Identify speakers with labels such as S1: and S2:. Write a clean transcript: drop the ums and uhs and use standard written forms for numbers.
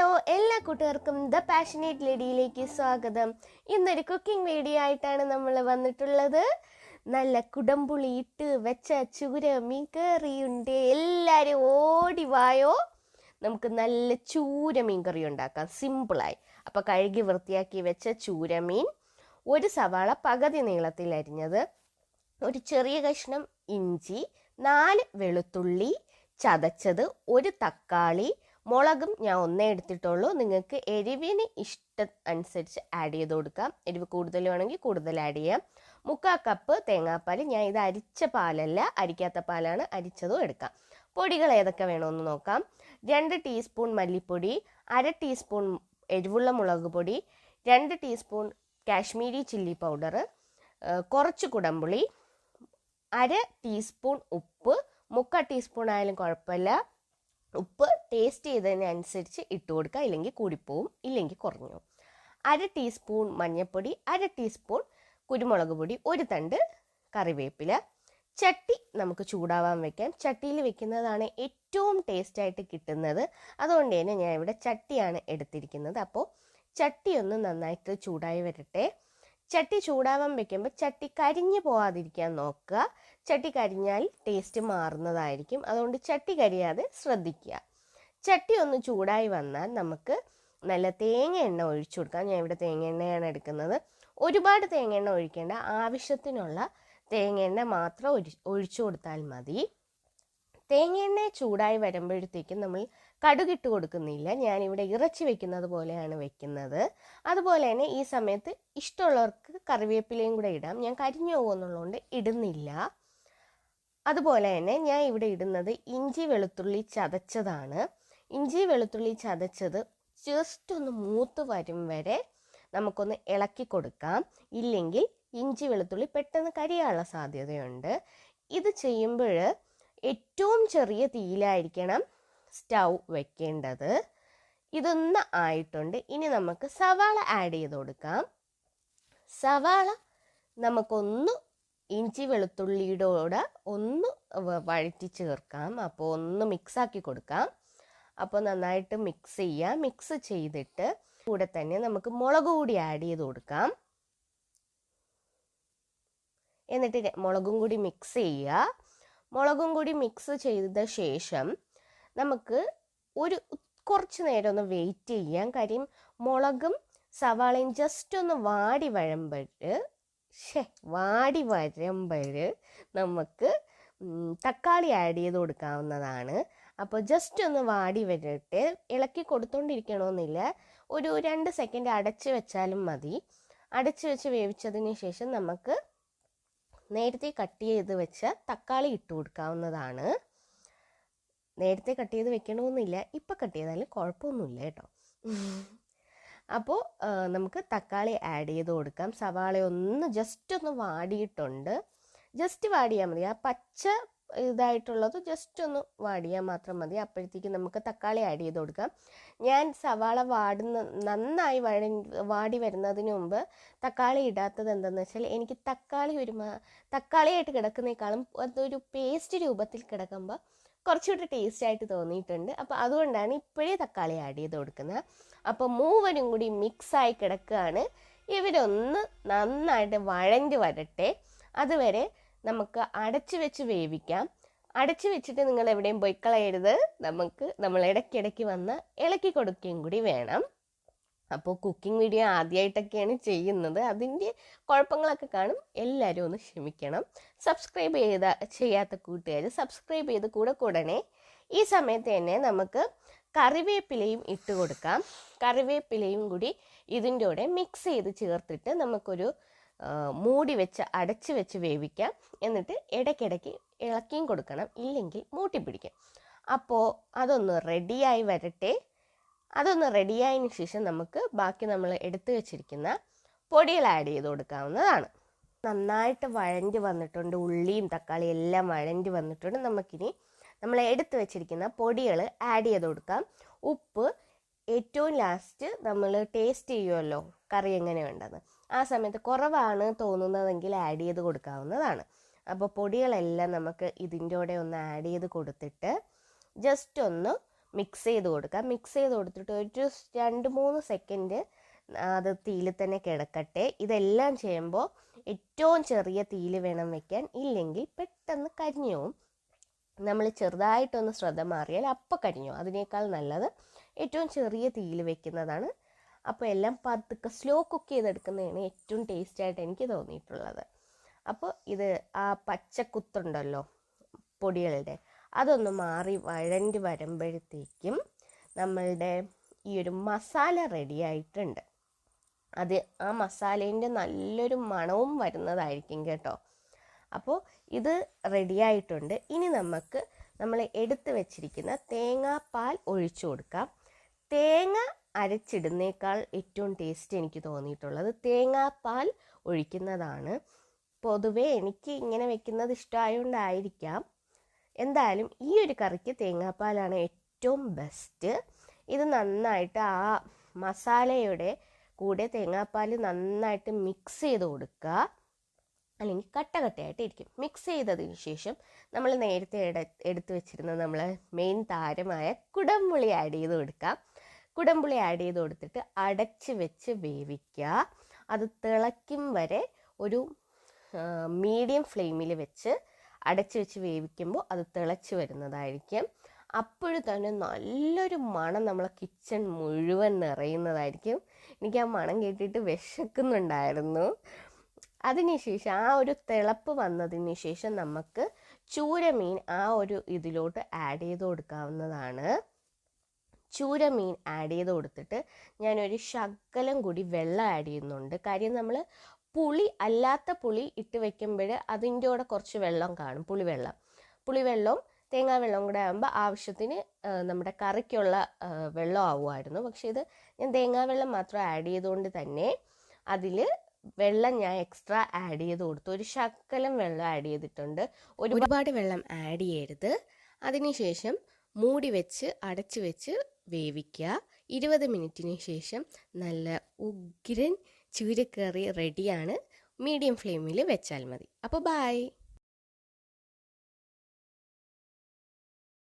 S1: Hello, എല്ലാ കൂട്ടുകാർക്കും the passionate ലേഡിയിലേക്ക് സ്വാഗതം. ഇന്നൊരു കുക്കിംഗ് വീഡിയോ ആയിട്ടാണ് നമ്മൾ വന്നിട്ടുള്ളത്. നല്ല കുടംപുളി ഇട്ട് വെച്ച ചൂര മീൻ കറിയുണ്ട്. എല്ലാവരും ഓടി വായോ, നമുക്ക് നല്ല ചൂര മീൻ കറി ഉണ്ടാക്കാം സിമ്പിളായി. അപ്പോൾ കഴുകി വൃത്തിയാക്കി വെച്ച ചൂര മീൻ, ഒരു സവാള പകുതി നീളത്തിൽ അരിഞ്ഞത്, ഒരു ചെറിയ കഷ്ണം ഇഞ്ചി, 4 വെളുത്തുള്ളി ചതച്ചത്, ഒരു തക്കാളി, മുളകും ഞാൻ ഒന്നേ എടുത്തിട്ടുള്ളൂ. നിങ്ങൾക്ക് എരിവിന് ഇഷ്ടം അനുസരിച്ച് ആഡ് ചെയ്ത് കൊടുക്കാം. എരിവ് കൂടുതൽ വേണമെങ്കിൽ കൂടുതൽ ആഡ് ചെയ്യാം. 3/4 കപ്പ് തേങ്ങാപ്പാൽ. ഞാൻ ഇത് അരിച്ച പാലല്ല, അരിക്കാത്ത പാലാണ്, അരിച്ചതും എടുക്കാം. പൊടികൾ ഏതൊക്കെ വേണമെന്ന് നോക്കാം. 2 ടീസ്പൂൺ മല്ലിപ്പൊടി, 1/2 ടീസ്പൂൺ എരിവുള്ള മുളക് പൊടി, 2 ടീസ്പൂൺ കാശ്മീരി ചില്ലി പൗഡർ, കുറച്ച് കുടംപുളി, 1/2 ടീസ്പൂൺ ഉപ്പ്. 3/4 ടീസ്പൂൺ ആയാലും കുഴപ്പമില്ല. ഉപ്പ് ടേസ്റ്റ് ചെയ്തതിനനുസരിച്ച് ഇട്ട് കൊടുക്കുക, ഇല്ലെങ്കിൽ കൂടിപ്പോവും, ഇല്ലെങ്കിൽ കുറഞ്ഞു. 1/2 ടീസ്പൂൺ മഞ്ഞൾപ്പൊടി, 1/2 ടീസ്പൂൺ കുരുമുളക് പൊടി, 1 തണ്ട് കറിവേപ്പില. ചട്ടി നമുക്ക് ചൂടാവാൻ വെക്കാം. ചട്ടിയിൽ വെക്കുന്നതാണ് ഏറ്റവും ടേസ്റ്റായിട്ട് കിട്ടുന്നത്. അതുകൊണ്ട് തന്നെ ഞാൻ ഇവിടെ ചട്ടിയാണ് എടുത്തിരിക്കുന്നത്. അപ്പോൾ ചട്ടി ഒന്ന് നന്നായിട്ട് ചൂടായി വരട്ടെ. ചട്ടി ചൂടാവാൻ വെക്കുമ്പോൾ ചട്ടി കരിഞ്ഞു പോവാതിരിക്കാൻ നോക്കുക. ചട്ടി കരിഞ്ഞാൽ ടേസ്റ്റ് മാറുന്നതായിരിക്കും. അതുകൊണ്ട് ചട്ടി കരിയാതെ ശ്രദ്ധിക്കുക. ചട്ടി ഒന്ന് ചൂടായി വന്നാൽ നമുക്ക് നല്ല തേങ്ങ എണ്ണ ഒഴിച്ചു കൊടുക്കാം. ഞാൻ ഇവിടെ തേങ്ങ എണ്ണയാണ് എടുക്കുന്നത്. ഒരുപാട് തേങ്ങ എണ്ണ ഒഴിക്കേണ്ട, ആവശ്യത്തിനുള്ള തേങ്ങ എണ്ണ മാത്രം ഒഴിച്ചു കൊടുത്താൽ മതി. തേങ്ങ എണ്ണ ചൂടായി വരുമ്പോഴത്തേക്കും നമ്മൾ കടുകിട്ട് കൊടുക്കുന്നില്ല. ഞാനിവിടെ ഇറച്ചി വെക്കുന്നത് പോലെയാണ് വെക്കുന്നത്. അതുപോലെ തന്നെ ഈ സമയത്ത് ഇഷ്ടമുള്ളവർക്ക് കറിവേപ്പിലയും കൂടെ ഇടാം. ഞാൻ കരിഞ്ഞു പോകുന്നുള്ളതുകൊണ്ട് ഇടുന്നില്ല. അതുപോലെ തന്നെ ഞാൻ ഇവിടെ ഇടുന്നത് ഇഞ്ചി വെളുത്തുള്ളി ചതച്ചതാണ്. ഇഞ്ചി വെളുത്തുള്ളി ചതച്ചത് ജസ്റ്റ് ഒന്ന് മൂത്ത് വരും വരെ നമുക്കൊന്ന് ഇളക്കി കൊടുക്കാം. ഇല്ലെങ്കിൽ ഇഞ്ചി വെളുത്തുള്ളി പെട്ടെന്ന് കരിയാനുള്ള സാധ്യതയുണ്ട്. ഇത് ചെയ്യുമ്പോൾ ഏറ്റവും ചെറിയ തീയിലായിരിക്കണം സ്റ്റൗ വെക്കേണ്ടത്. ഇതൊന്ന് ആയിട്ടുണ്ട്. ഇനി നമുക്ക് സവാള ആഡ് ചെയ്ത് കൊടുക്കാം. സവാള നമുക്കൊന്ന് ഇഞ്ചി വെളുത്തുള്ളിയുടെ കൂടെ ഒന്ന് വഴറ്റി ചേർക്കാം. അപ്പോൾ ഒന്ന് മിക്സാക്കി കൊടുക്കാം. അപ്പോൾ നന്നായിട്ട് മിക്സ് ചെയ്യുക. മിക്സ് ചെയ്തിട്ട് കൂടെ തന്നെ നമുക്ക് മുളക് കൂടി ആഡ് ചെയ്ത് കൊടുക്കാം. എന്നിട്ട് മുളകും കൂടി മിക്സ് ചെയ്യുക. മുളകും കൂടി മിക്സ് ചെയ്ത ശേഷം നമുക്ക് കുറച്ച് നേരം ഒന്ന് വെയിറ്റ് ചെയ്യാം. കാര്യം മുളകും സവാളയും ജസ്റ്റ് ഒന്ന് വാടി വരുമ്പോൾ നമുക്ക് തക്കാളി ആഡ് ചെയ്ത് കൊടുക്കാവുന്നതാണ്. അപ്പോൾ ജസ്റ്റ് ഒന്ന് വാടി വരട്ടെ. ഇളക്കി കൊടുത്തോണ്ടിരിക്കണമെന്നില്ല. ഒരു 2 സെക്കൻഡ് അടച്ച് വെച്ചാലും മതി. അടച്ച് വെച്ച് വേവിച്ചതിന് ശേഷം നമുക്ക് നേരത്തെ കട്ട് ചെയ്ത് വെച്ച തക്കാളി ഇട്ട് കൊടുക്കാവുന്നതാണ്. നേരത്തെ കട്ട് ചെയ്ത് വെക്കണമെന്നില്ല, ഇപ്പം കട്ട് ചെയ്താലും കുഴപ്പമൊന്നുമില്ല കേട്ടോ. അപ്പോൾ നമുക്ക് തക്കാളി ആഡ് ചെയ്ത് കൊടുക്കാം. സവാള ഒന്ന് ജസ്റ്റ് ഒന്ന് വാടിയിട്ടുണ്ട്. ജസ്റ്റ് വാടിയാൽ മതി. ആ പച്ച ഇതായിട്ടുള്ളത് ജസ്റ്റ് ഒന്ന് വാടിയാൽ മാത്രം മതി. അപ്പോഴത്തേക്ക് നമുക്ക് തക്കാളി ആഡ് ചെയ്ത് കൊടുക്കാം. ഞാൻ സവാള നന്നായി വാടി വരുന്നതിന് മുമ്പ് തക്കാളി ഇടാത്തത് എന്താണെന്ന് വെച്ചാൽ, എനിക്ക് തക്കാളിയായിട്ട് കിടക്കുന്നേക്കാളും അതൊരു പേസ്റ്റ് രൂപത്തിൽ കിടക്കുമ്പോൾ കുറച്ചുകൂടി ടേസ്റ്റായിട്ട് തോന്നിയിട്ടുണ്ട്. അപ്പോൾ അതുകൊണ്ടാണ് ഇപ്പോഴേ തക്കാളി ആഡ് ചെയ്ത് കൊടുക്കുന്നത്. അപ്പോൾ മൂവരും കൂടി മിക്സായി കിടക്കുകയാണ്. ഇവരൊന്ന് നന്നായിട്ട് വഴഞ്ഞ് വരട്ടെ. അതുവരെ നമുക്ക് അടച്ച് വെച്ച് വേവിക്കാം. അടച്ച് വെച്ചിട്ട് നിങ്ങൾ എവിടെയും പോയി കളയരുത്. നമ്മൾ ഇടയ്ക്കിടയ്ക്ക് വന്ന് ഇളക്കി കൊടുക്കുകയും കൂടി വേണം. അപ്പോൾ കുക്കിംഗ് വീഡിയോ ആദ്യമായിട്ടൊക്കെയാണ് ചെയ്യുന്നത്. അതിൻ്റെ കുഴപ്പങ്ങളൊക്കെ കാണും. എല്ലാവരും ഒന്ന് ക്ഷമിക്കണം. സബ്സ്ക്രൈബ് ചെയ്യാത്ത കൂട്ടുകാർ സബ്സ്ക്രൈബ് ചെയ്ത് കൂടണേ. ഈ സമയത്ത് തന്നെ നമുക്ക് കറിവേപ്പിലയും ഇട്ട് കൊടുക്കാം. കറിവേപ്പിലയും കൂടി ഇതിൻ്റെ കൂടെ മിക്സ് ചെയ്ത് ചേർത്തിട്ട് നമുക്കൊരു മൂടി വെച്ച് അടച്ച് വെച്ച് വേവിക്കാം. എന്നിട്ട് ഇടയ്ക്കിടയ്ക്ക് ഇളക്കിയും കൊടുക്കണം, ഇല്ലെങ്കിൽ മൂട്ടിപ്പിടിക്കും. അപ്പോൾ അതൊന്ന് റെഡിയായി വരട്ടെ. അതൊന്ന് റെഡിയായതിന് ശേഷം നമുക്ക് ബാക്കി നമ്മൾ എടുത്തു വെച്ചിരിക്കുന്ന പൊടികൾ ആഡ് ചെയ്ത് കൊടുക്കാവുന്നതാണ്. നന്നായിട്ട് വഴഞ്ഞ് വന്നിട്ടുണ്ട്. ഉള്ളിയും തക്കാളിയും എല്ലാം വഴഞ്ഞ് വന്നിട്ടുണ്ട്. നമുക്കിനി നമ്മൾ എടുത്തു വെച്ചിരിക്കുന്ന പൊടികൾ ആഡ് ചെയ്ത് കൊടുക്കാം. ഉപ്പ് ഏറ്റവും ലാസ്റ്റ് നമ്മൾ ടേസ്റ്റ് ചെയ്യുമല്ലോ കറി എങ്ങനെയുണ്ടെന്ന്. ആ സമയത്ത് കുറവാണ് തോന്നുന്നതെങ്കിൽ ആഡ് ചെയ്ത് കൊടുക്കാവുന്നതാണ്. അപ്പോൾ പൊടികളെല്ലാം നമുക്ക് ഇതിൻ്റെ കൂടെ ഒന്ന് ആഡ് ചെയ്ത് കൊടുത്തിട്ട് ജസ്റ്റ് ഒന്ന് മിക്സ് ചെയ്ത് കൊടുക്കുക. മിക്സ് ചെയ്ത് കൊടുത്തിട്ട് ഒരു 2-3 സെക്കൻഡ് അത് തീയിൽ തന്നെ കിടക്കട്ടെ. ഇതെല്ലാം ചെയ്യുമ്പോൾ ഏറ്റവും ചെറിയ തീയിൽ വേണം വെക്കാൻ, ഇല്ലെങ്കിൽ പെട്ടെന്ന് കരിഞ്ഞു പോവും. നമ്മൾ ചെറുതായിട്ടൊന്ന് ശ്രദ്ധ മാറിയാൽ അപ്പം കരിഞ്ഞു. അതിനേക്കാൾ നല്ലത് ഏറ്റവും ചെറിയ തീയിൽ വെക്കുന്നതാണ്. അപ്പോൾ എല്ലാം പതുക്കെ സ്ലോ കുക്ക് ചെയ്തെടുക്കുന്നതാണ് ഏറ്റവും ടേസ്റ്റായിട്ട് എനിക്ക് തോന്നിയിട്ടുള്ളത്. അപ്പോൾ ഇത് ആ പച്ചക്കുത്തുണ്ടല്ലോ പൊടികളുടെ, അതൊന്ന് മാറി വഴണ്ടി വരുമ്പോഴത്തേക്കും നമ്മളുടെ ഈ ഒരു മസാല റെഡി ആയിട്ടുണ്ട്. അത് ആ മസാലേൻ്റെ നല്ലൊരു മണവും വരുന്നതായിരിക്കും കേട്ടോ. അപ്പോൾ ഇത് റെഡിയായിട്ടുണ്ട്. ഇനി നമുക്ക് നമ്മൾ എടുത്ത് വെച്ചിരിക്കുന്ന തേങ്ങാപ്പാൽ ഒഴിച്ചു കൊടുക്കാം. തേങ്ങ അരച്ചിടുന്നേക്കാൾ ഏറ്റവും ടേസ്റ്റ് എനിക്ക് തോന്നിയിട്ടുള്ളത് തേങ്ങാപ്പാൽ ഒഴിക്കുന്നതാണ്. പൊതുവേ എനിക്ക് ഇങ്ങനെ വെക്കുന്നത് ഇഷ്ടമായതുകൊണ്ടായിരിക്കാം. എന്തായാലും ഈ ഒരു കറിക്ക് തേങ്ങാപ്പാലാണ് ഏറ്റവും ബെസ്റ്റ്. ഇത് നന്നായിട്ട് ആ മസാലയുടെ കൂടെ തേങ്ങാപ്പാൽ നന്നായിട്ട് മിക്സ് ചെയ്ത് കൊടുക്കുക, അല്ലെങ്കിൽ കട്ടയായിട്ട് ഇരിക്കും. മിക്സ് ചെയ്തതിന് ശേഷം നമ്മൾ നേരത്തെ എടുത്തു വെച്ചിരുന്ന നമ്മൾ മെയിൻ താരമായ കുടംപുളി ആഡ് ചെയ്ത് കൊടുക്കാം. കുടംപുളി ആഡ് ചെയ്ത് കൊടുത്തിട്ട് അടച്ച് വെച്ച് വേവിക്കുക. അത് തിളയ്ക്കും വരെ ഒരു മീഡിയം ഫ്ലെയിമിൽ വെച്ച് അടച്ച് വെച്ച് വേവിക്കുമ്പോൾ അത് തിളച്ച് വരുന്നതായിരിക്കും. അപ്പോഴും തന്നെ നല്ലൊരു മണം നമ്മളെ കിച്ചൺ മുഴുവൻ നിറയുന്നതായിരിക്കും. എനിക്ക് ആ മണം കേട്ടിട്ട് വിശക്കുന്നുണ്ടായിരുന്നു. അതിനുശേഷം ആ ഒരു തിളപ്പ് വന്നതിന് ശേഷം നമുക്ക് ചൂരമീൻ ആ ഒരു ഇതിലോട്ട് ആഡ് ചെയ്ത് കൊടുക്കാവുന്നതാണ്. ചൂരമീൻ ആഡ് ചെയ്ത് കൊടുത്തിട്ട് ഞാനൊരു ശകലം കൂടി വെള്ളം ആഡ് ചെയ്യുന്നുണ്ട്. കാര്യം നമ്മൾ അല്ലാത്ത പുളി ഇട്ട് വെക്കുമ്പോൾ അതിൻ്റെ കൂടെ കുറച്ച് വെള്ളം കാണും, പുളിവെള്ളവും തേങ്ങാവെള്ളവും കൂടെ ആകുമ്പോൾ ആവശ്യത്തിന് നമ്മുടെ കറിക്കുള്ള വെള്ളം ആവുമായിരുന്നു. പക്ഷേ ഇത് ഞാൻ തേങ്ങാവെള്ളം മാത്രം ആഡ് ചെയ്തുകൊണ്ട് തന്നെ അതിൽ വെള്ളം ഞാൻ എക്സ്ട്രാ ആഡ് ചെയ്ത് കൊടുത്തു. ഒരു ശകലം വെള്ളം ആഡ് ചെയ്തിട്ടുണ്ട്. ഒരുപാട് വെള്ളം ആഡ് ചെയ്യരുത്. അതിനുശേഷം മൂടി വെച്ച് അടച്ച് വെച്ച് വേവിക്കുക. 20 മിനിറ്റിന് ശേഷം നല്ല ഉഗ്രൻ ചൂരക്കറി റെഡിയാണ്. മീഡിയം ഫ്ലെയിമിൽ വെച്ചാൽ മതി. അപ്പോൾ ബൈ.